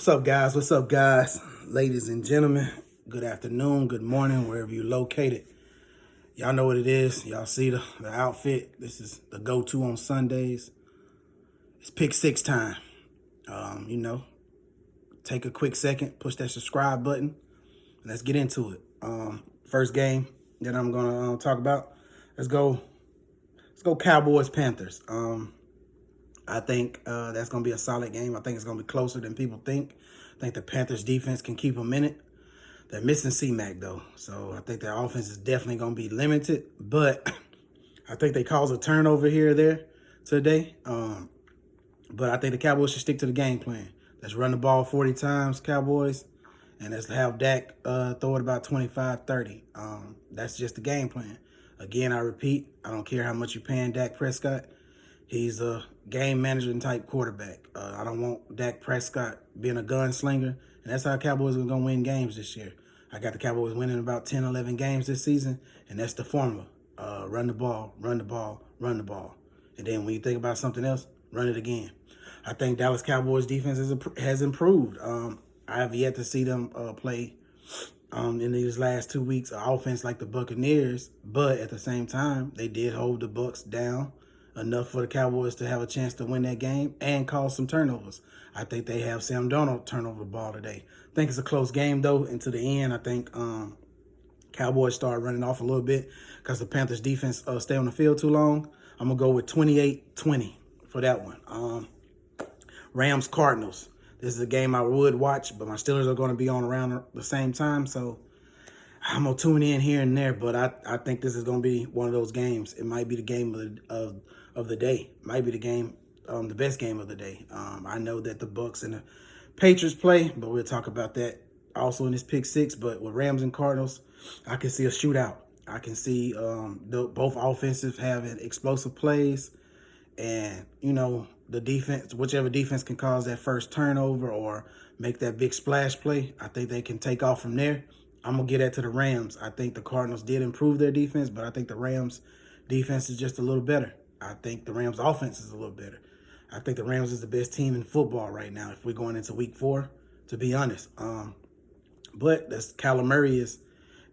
What's up, guys? What's up, guys? Ladies and gentlemen, good afternoon, good morning, wherever you're located. Y'all know what it is. Y'all see the outfit. This is the go-to on Sundays. It's pick six time. You know, take a quick second, push that subscribe button, and let's get into it. First game that I'm gonna talk about. Let's go Cowboys Panthers. I think that's going to be a solid game. I think it's going to be closer than people think. I think the Panthers defense can keep them in it. They're missing C-Mac, though. So I think their offense is definitely going to be limited. But I think they cause a turnover here or there today. But I think the Cowboys should stick to the game plan. Let's run the ball 40 times, Cowboys. And let's have Dak throw it about 25, 30. That's just the game plan. Again, I repeat, I don't care how much you're paying Dak Prescott. He's a game management type quarterback. I don't want Dak Prescott being a gunslinger. And that's how Cowboys are going to win games this year. I got the Cowboys winning about 10, 11 games this season. And that's the formula. Run the ball, run the ball, run the ball. And then when you think about something else, run it again. I think Dallas Cowboys defense has improved. I have yet to see them play in these last 2 weeks offense like the Buccaneers. But at the same time, they did hold the Bucs down enough for the Cowboys to have a chance to win that game and cause some turnovers. I think they have Sam Darnold turn over the ball today. I think it's a close game, though, and to the end, I think Cowboys start running off a little bit because the Panthers defense stay on the field too long. I'm going to go with 28-20 for that one. Rams-Cardinals. This is a game I would watch, but my Steelers are going to be on around the same time, so I'm going to tune in here and there, but I think this is going to be one of those games. It might be the game of the day. It might be the game, the best game of the day. I know that the Bucs and the Patriots play, but we'll talk about that also in this pick six. But with Rams and Cardinals, I can see a shootout. I can see both offenses having explosive plays, and, you know, the defense, whichever defense can cause that first turnover or make that big splash play, I think they can take off from there. I'm going to get that to the Rams. I think the Cardinals did improve their defense, but I think the Rams defense is just a little better. I think the Rams offense is a little better. I think the Rams is the best team in football right now if we're going into week 4, to be honest. But Kyler Murray is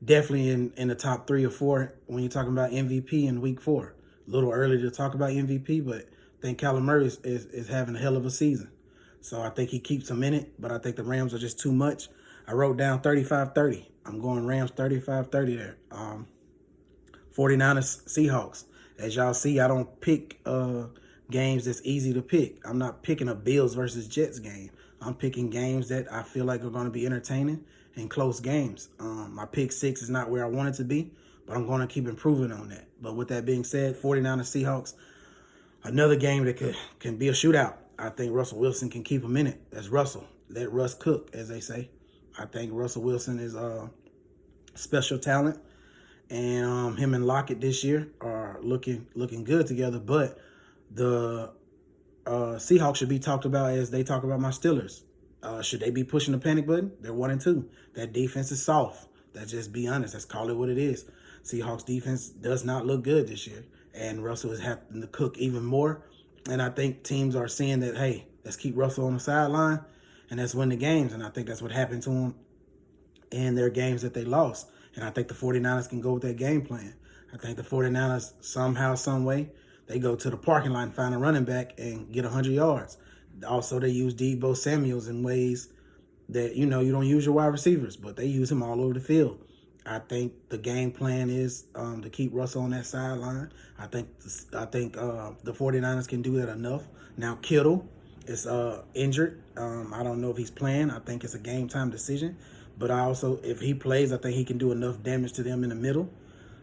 definitely in the top 3 or 4 when you're talking about MVP in week 4. A little early to talk about MVP, but I think Kyler Murray is having a hell of a season. So I think he keeps them in it, but I think the Rams are just too much. I wrote down 35-30. I'm going Rams 35-30 there. 49ers Seahawks. As y'all see, I don't pick games that's easy to pick. I'm not picking a Bills versus Jets game. I'm picking games that I feel like are going to be entertaining and close games. My pick six is not where I want it to be, but I'm going to keep improving on that. But with that being said, 49ers Seahawks, another game that can be a shootout. I think Russell Wilson can keep them in it. That's Russell. Let Russ cook, as they say. I think Russell Wilson is a special talent, and him and Lockett this year are looking good together. But the Seahawks should be talked about as they talk about my Steelers. Should they be pushing the panic button? They're 1-2. That defense is soft. Let's just be honest. Let's call it what it is. Seahawks defense does not look good this year, and Russell is having to cook even more. And I think teams are seeing that, hey, let's keep Russell on the sideline, and let's win the games. And I think that's what happened to him in their games that they lost. And I think the 49ers can go with that game plan. I think the 49ers, somehow, some way, they go to the parking lot and find a running back and get 100 yards. Also, they use Deebo Samuels in ways that, you know, you don't use your wide receivers, but they use him all over the field. I think the game plan is to keep Russell on that sideline. I think the 49ers can do that enough. Now, Kittle is injured. I don't know if he's playing. I think it's a game-time decision. But I also, if he plays, I think he can do enough damage to them in the middle.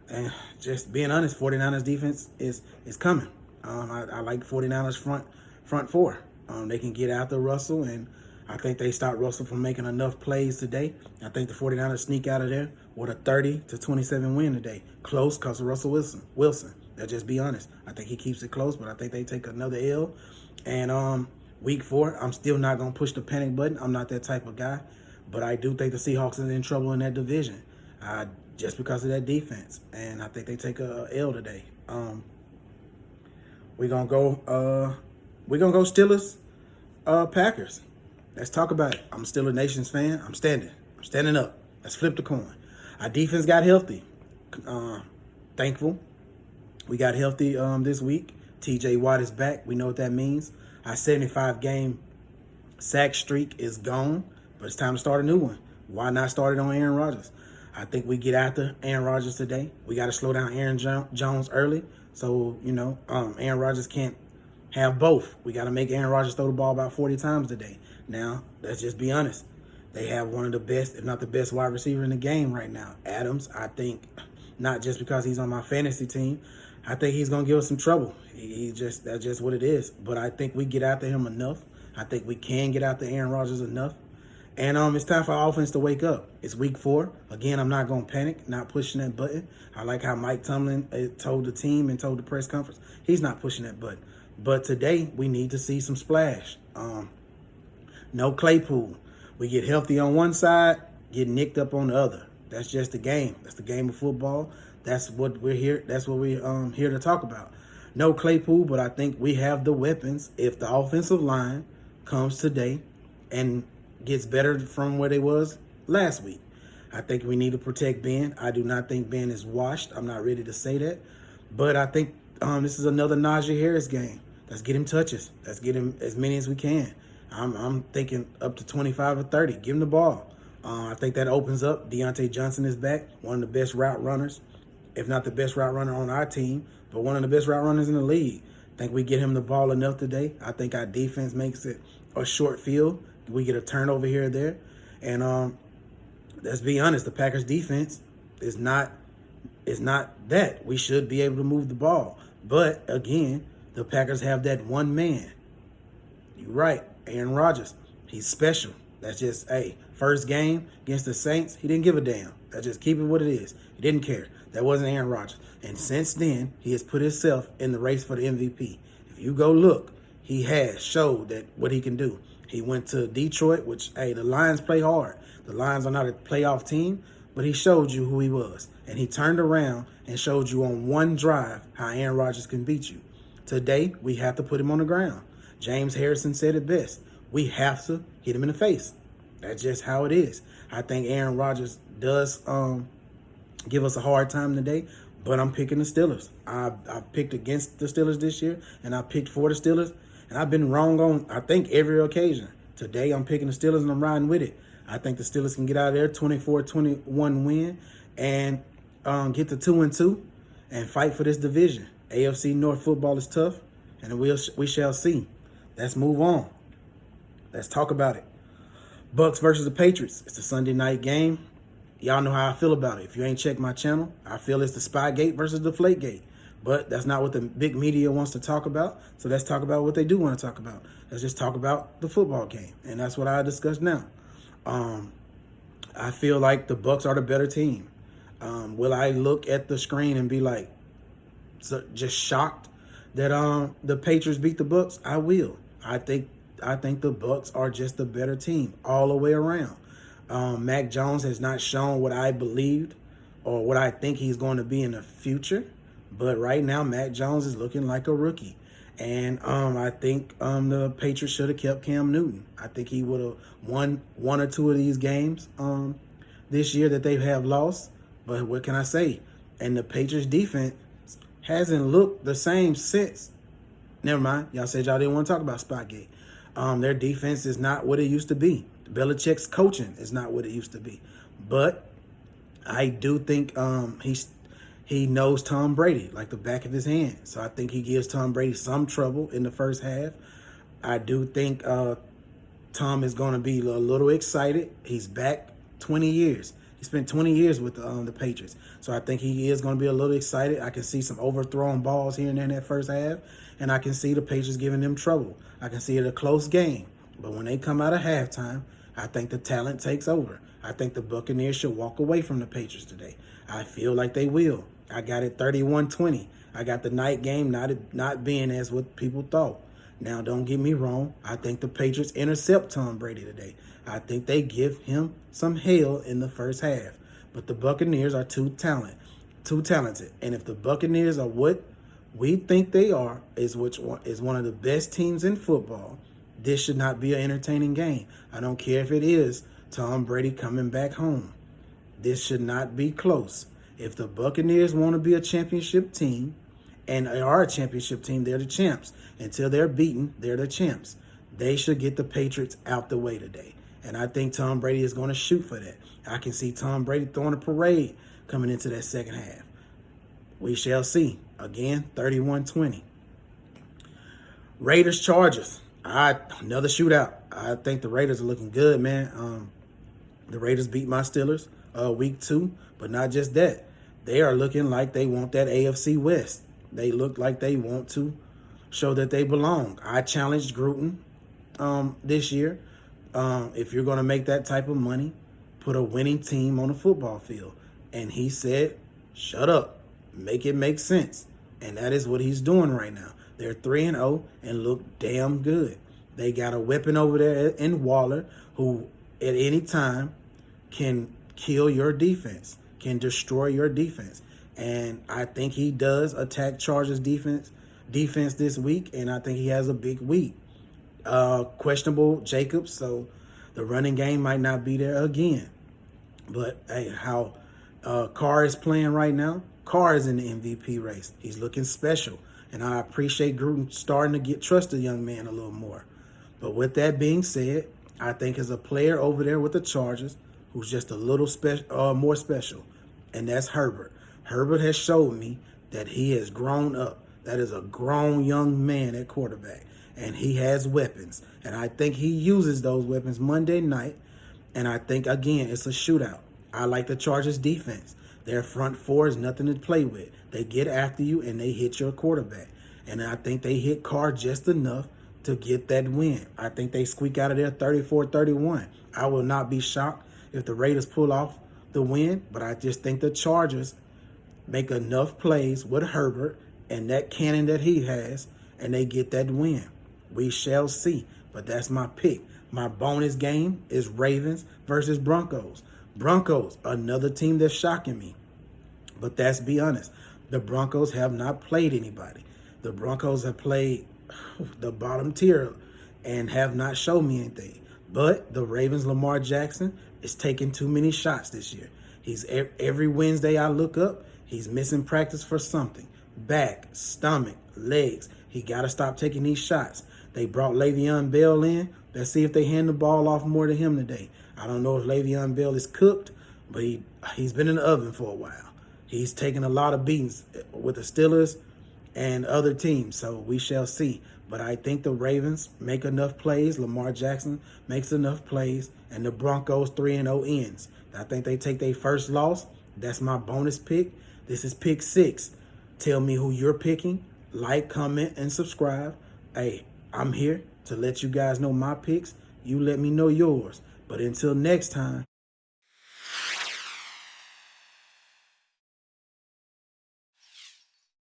And just being honest, 49ers defense is coming. I like 49ers front four. They can get after Russell, and I think they stop Russell from making enough plays today. I think the 49ers sneak out of there with a 30-27 win today. Close because of Russell Wilson. Let's just be honest. I think he keeps it close, but I think they take another L. And week 4, I'm still not going to push the panic button. I'm not that type of guy. But I do think the Seahawks are in trouble in that division just because of that defense. And I think they take a L today. We're gonna go Steelers, Packers. Let's talk about it. I'm still a Nations fan. I'm standing up. Let's flip the coin. Our defense got healthy. Thankful. We got healthy this week. TJ Watt is back. We know what that means. Our 75-game sack streak is gone, but it's time to start a new one. Why not start it on Aaron Rodgers? I think we get after Aaron Rodgers today. We got to slow down Aaron Jones early. So, Aaron Rodgers can't have both. We got to make Aaron Rodgers throw the ball about 40 times today. Now, let's just be honest. They have one of the best, if not the best, wide receiver in the game right now. Adams, I think, not just because he's on my fantasy team, I think he's going to give us some trouble. That's just what it is. But I think we get after him enough. I think we can get after Aaron Rodgers enough. And it's time for our offense to wake up. It's week 4. Again, I'm not going to panic, not pushing that button. I like how Mike Tomlin told the team and told the press conference. He's not pushing that button. But today, we need to see some splash. No Claypool. We get healthy on one side, get nicked up on the other. That's just the game. That's the game of football. That's what we're here. That's what we're here to talk about. No Claypool, but I think we have the weapons. If the offensive line comes today and gets better from where they was last week, I think we need to protect Ben. I do not think Ben is washed. I'm not ready to say that, but I think this is another Najee Harris game. Let's get him touches. Let's get him as many as we can. I'm thinking up to 25 or 30. Give him the ball. I think that opens up. Deontay Johnson is back, one of the best route runners, if not the best route runner on our team, but one of the best route runners in the league. I think we get him the ball enough today. I think our defense makes it a short field. We get a turnover here or there. And let's be honest, the Packers defense is not that. We should be able to move the ball. But, again, the Packers have that one man. You're right, Aaron Rodgers. He's special. That's just, first game against the Saints, he didn't give a damn. That's just keep it what it is. He didn't care. That wasn't Aaron Rodgers. And since then, he has put himself in the race for the MVP. If you go look, he has showed that what he can do. He went to Detroit, which, the Lions play hard. The Lions are not a playoff team, but he showed you who he was. And he turned around and showed you on one drive how Aaron Rodgers can beat you. Today, we have to put him on the ground. James Harrison said it best. We have to hit him in the face. That's just how it is. I think Aaron Rodgers does give us a hard time today, but I'm picking the Steelers. I picked against the Steelers this year, and I picked for the Steelers, and I've been wrong on, I think, every occasion. Today, I'm picking the Steelers, and I'm riding with it. I think the Steelers can get out of there, 24-21 win, and get to 2-2 and fight for this division. AFC North football is tough, and we shall see. Let's move on. Let's talk about it. Bucks versus the Patriots. It's a Sunday night game. Y'all know how I feel about it. If you ain't checked my channel, I feel it's the Spygate versus the Deflategate. But that's not what the big media wants to talk about. So let's talk about what they do want to talk about. Let's just talk about the football game. And that's what I discuss now. I feel like the Bucks are the better team. Will I look at the screen and be like, just shocked that the Patriots beat the Bucks? I will. I think the Bucks are just the better team all the way around. Mac Jones has not shown what I believed or what I think he's going to be in the future. But right now, Mac Jones is looking like a rookie. And I think the Patriots should have kept Cam Newton. I think he would have won one or two of these games this year that they have lost. But what can I say? And the Patriots defense hasn't looked the same since. Never mind. Y'all said y'all didn't want to talk about Spygate. Their defense is not what it used to be. Belichick's coaching is not what it used to be. But I do think he knows Tom Brady like the back of his hand. So I think he gives Tom Brady some trouble in the first half. I do think Tom is going to be a little excited. He's back 20 years. He spent 20 years with the Patriots. So I think he is going to be a little excited. I can see some overthrown balls here and there in that first half. And I can see the Patriots giving them trouble. I can see it a close game. But when they come out of halftime, I think the talent takes over. I think the Buccaneers should walk away from the Patriots today. I feel like they will. I got it 31-20. I got the night game not being as what people thought. Now, don't get me wrong. I think the Patriots intercept Tom Brady today. I think they give him some hell in the first half. But the Buccaneers are too talented. And if the Buccaneers are what we think they are, is one of the best teams in football, this should not be an entertaining game. I don't care if it is Tom Brady coming back home. This should not be close. If the Buccaneers want to be a championship team, and they are a championship team, they're the champs. Until they're beaten, they're the champs. They should get the Patriots out the way today. And I think Tom Brady is going to shoot for that. I can see Tom Brady throwing a parade coming into that second half. We shall see. Again, 31-20. Raiders, Chargers. Another shootout. I think the Raiders are looking good, man. The Raiders beat my Steelers week 2, but not just that. They are looking like they want that AFC West. They look like they want to show that they belong. I challenged Gruden this year. If you're going to make that type of money, put a winning team on a football field. And he said, shut up, make it make sense. And that is what he's doing right now. They're 3-0 and look damn good. They got a weapon over there in Waller who at any time can kill your defense, can destroy your defense. And I think he does attack Chargers defense this week, and I think he has a big week. Questionable Jacobs, so the running game might not be there again. But hey, how Carr is playing right now, Carr is in the MVP race. He's looking special, and I appreciate Gruden starting to trust the young man a little more. But with that being said, I think as a player over there with the Chargers, who's just a little more special, and that's Herbert. Herbert has showed me that he has grown up. That is a grown young man at quarterback, and he has weapons. And I think he uses those weapons Monday night, and I think, again, it's a shootout. I like the Chargers' defense. Their front four is nothing to play with. They get after you, and they hit your quarterback. And I think they hit Carr just enough to get that win. I think they squeak out of there 34-31. I will not be shocked if the Raiders pull off the win, but I just think the Chargers make enough plays with Herbert and that cannon that he has, and they get that win. We shall see, but that's my pick. My bonus game is Ravens versus Broncos. Broncos, another team that's shocking me. But let's be honest, the Broncos have not played anybody. The Broncos have played the bottom tier and have not shown me anything. But the Ravens, Lamar Jackson, is taking too many shots this year. He's every Wednesday I look up, he's missing practice for something. Back, stomach, legs. He got to stop taking these shots. They brought Le'Veon Bell in. Let's see if they hand the ball off more to him today. I don't know if Le'Veon Bell is cooked, but he's been in the oven for a while. He's taken a lot of beatings with the Steelers and other teams, so we shall see. But I think the Ravens make enough plays. Lamar Jackson makes enough plays, and the Broncos 3-0 ends. I think they take their first loss. That's my bonus pick. This is pick 6. Tell me who you're picking. Like, comment, and subscribe. Hey, I'm here to let you guys know my picks. You let me know yours. But until next time.